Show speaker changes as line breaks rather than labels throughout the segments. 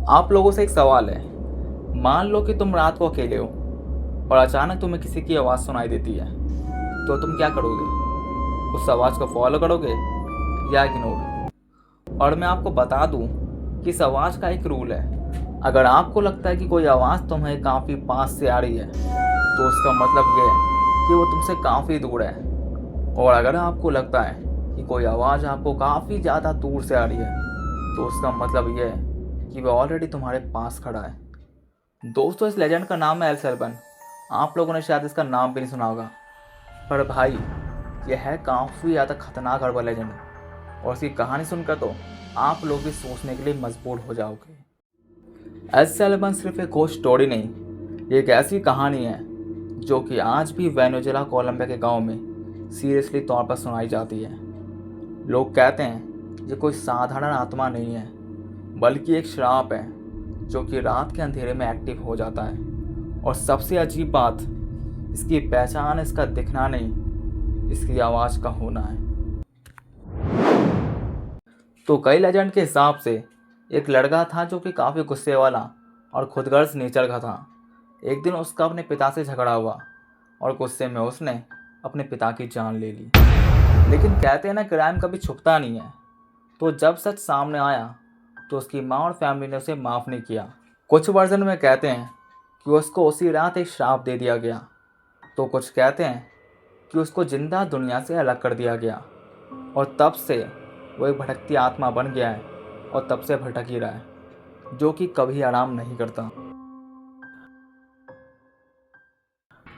आप लोगों से एक सवाल है। मान लो कि तुम रात को अकेले हो और अचानक तुम्हें किसी की आवाज़ सुनाई देती है, तो तुम क्या करोगे? उस आवाज़ को फॉलो करोगे या इग्नोर? और मैं आपको बता दूं कि इस आवाज़ का एक रूल है। अगर आपको लगता है कि कोई आवाज़ तुम्हें काफ़ी पास से आ रही है, तो उसका मतलब ये है कि वो तुमसे काफ़ी दूर है। और अगर आपको लगता है कि कोई आवाज़ आपको काफ़ी ज़्यादा दूर से आ रही है, तो उसका मतलब ये है कि वह ऑलरेडी तुम्हारे पास खड़ा है। दोस्तों, इस लेजेंड का नाम है एल सेल्बन। आप लोगों ने शायद इसका नाम भी नहीं सुना होगा, पर भाई यह है काफ़ी ज़्यादा खतरनाक अर्बन लेजेंड। और इसकी कहानी सुनकर तो आप लोग भी सोचने के लिए मजबूर हो जाओगे। एल सेल्बन सिर्फ एक घोस्ट स्टोरी नहीं, ये एक ऐसी कहानी है जो कि आज भी वेनेजुएला कोलंबिया के गांव में सीरियसली तौर पर सुनाई जाती है। लोग कहते हैं ये कोई साधारण आत्मा नहीं है, बल्कि एक श्राप है जो कि रात के अंधेरे में एक्टिव हो जाता है। और सबसे अजीब बात, इसकी पहचान इसका दिखना नहीं, इसकी आवाज़ का होना है। तो कई लेजेंड के हिसाब से एक लड़का था जो कि काफ़ी गुस्से वाला और खुदगर्ज नेचर का था। एक दिन उसका अपने पिता से झगड़ा हुआ और गुस्से में उसने अपने पिता की जान ले ली। लेकिन कहते हैं ना, क्राइम कभी छुपता नहीं है। तो जब सच सामने आया तो उसकी माँ और फैमिली ने उसे माफ़ नहीं किया। कुछ वर्जन में कहते हैं कि उसको उसी रात एक श्राप दे दिया गया, तो कुछ कहते हैं कि उसको जिंदा दुनिया से अलग कर दिया गया और तब से वो एक भटकती आत्मा बन गया है और तब से भटक ही रहा है, जो कि कभी आराम नहीं करता।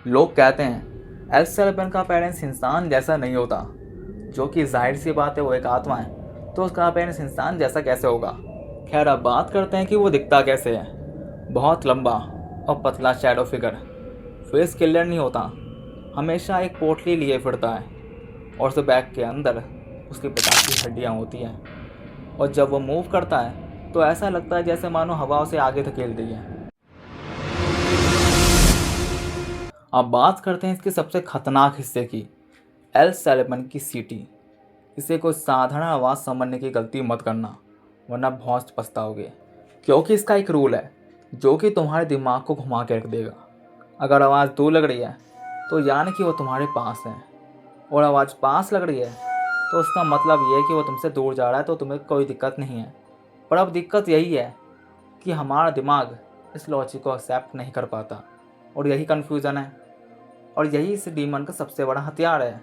लोग कहते हैं एल सेल्बन का पेरेंट्स इंसान जैसा नहीं होता, जो कि जाहिर सी बात है, वो एक आत्मा है तो उसका पेरेंट्स इंसान जैसा कैसे होगा। खैर, अब बात करते हैं कि वो दिखता कैसे है। बहुत लंबा और पतला शैडो फिगर, फेस किलर नहीं होता, हमेशा एक पोटली लिए फिरता है और उस बैग के अंदर उसके पिता की हड्डियाँ होती हैं। और जब वो मूव करता है तो ऐसा लगता है जैसे मानो हवा उसे आगे धकेल दी है। अब बात करते हैं इसके सबसे खतरनाक हिस्से की, एल सेल्बन की सीटी। इसे कोई साधारण आवाज़ समझने की गलती मत करना, वरना बहुत पछताओगे। क्योंकि इसका एक रूल है जो कि तुम्हारे दिमाग को घुमा के रख देगा। अगर आवाज़ दूर लग रही है तो यानी कि वो तुम्हारे पास है, और आवाज़ पास लग रही है तो उसका मतलब ये है कि वो तुमसे दूर जा रहा है, तो तुम्हें कोई दिक्कत नहीं है। पर अब दिक्कत यही है कि हमारा दिमाग इस लॉजिक को एक्सेप्ट नहीं कर पाता, और यही कन्फ्यूज़न है, और यही इस डीमन का सबसे बड़ा हथियार है।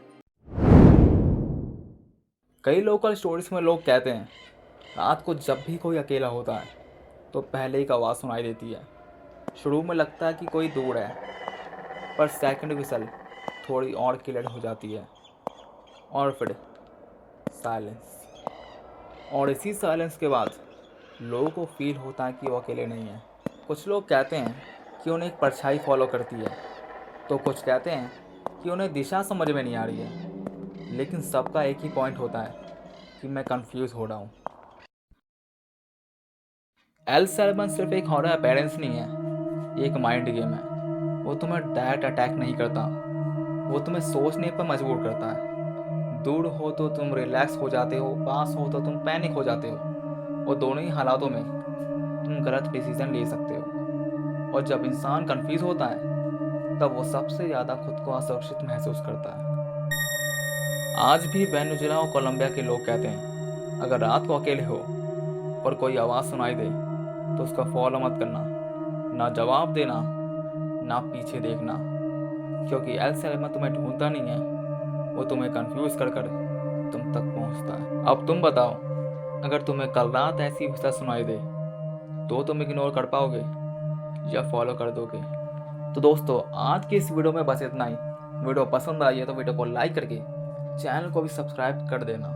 कई लोकल स्टोरीज में लोग कहते हैं रात को जब भी कोई अकेला होता है तो पहले एक आवाज़ सुनाई देती है। शुरू में लगता है कि कोई दूर है, पर सेकंड विसल थोड़ी और क्लियर हो जाती है, और फिर साइलेंस। और इसी साइलेंस के बाद लोगों को फील होता है कि वो अकेले नहीं है। कुछ लोग कहते हैं कि उन्हें एक परछाई फॉलो करती है, तो कुछ कहते हैं कि उन्हें दिशा समझ में नहीं आ रही है। लेकिन सबका एक ही पॉइंट होता है कि मैं कंफ्यूज हो रहा हूँ। एल सेल्बन सिर्फ एक हॉरर अपीयरेंस नहीं है, एक माइंड गेम है। वो तुम्हें डायरेक्ट अटैक नहीं करता, वो तुम्हें सोचने पर मजबूर करता है। दूर हो तो तुम रिलैक्स हो जाते हो, पास हो तो तुम पैनिक हो जाते हो, और दोनों ही हालातों में तुम गलत डिसीजन ले सकते हो। और जब इंसान कंफ्यूज होता है तब वो सबसे ज़्यादा खुद को असुरक्षित महसूस करता है। आज भी वेनेजुएला और कोलंबिया के लोग कहते हैं अगर रात को अकेले हो और कोई आवाज़ सुनाई दे तो उसका फॉलो मत करना, ना जवाब देना, ना पीछे देखना। क्योंकि एल सेल्बन तुम्हें ढूंढता नहीं है, वो तुम्हें कंफ्यूज कर कर तुम तक पहुंचता है। अब तुम बताओ, अगर तुम्हें कल रात ऐसी विषय सुनाई दे तो तुम इग्नोर कर पाओगे या फॉलो कर दोगे? तो दोस्तों, आज की इस वीडियो में बस इतना ही। वीडियो पसंद आई है तो वीडियो को लाइक करके चैनल को भी सब्सक्राइब कर देना।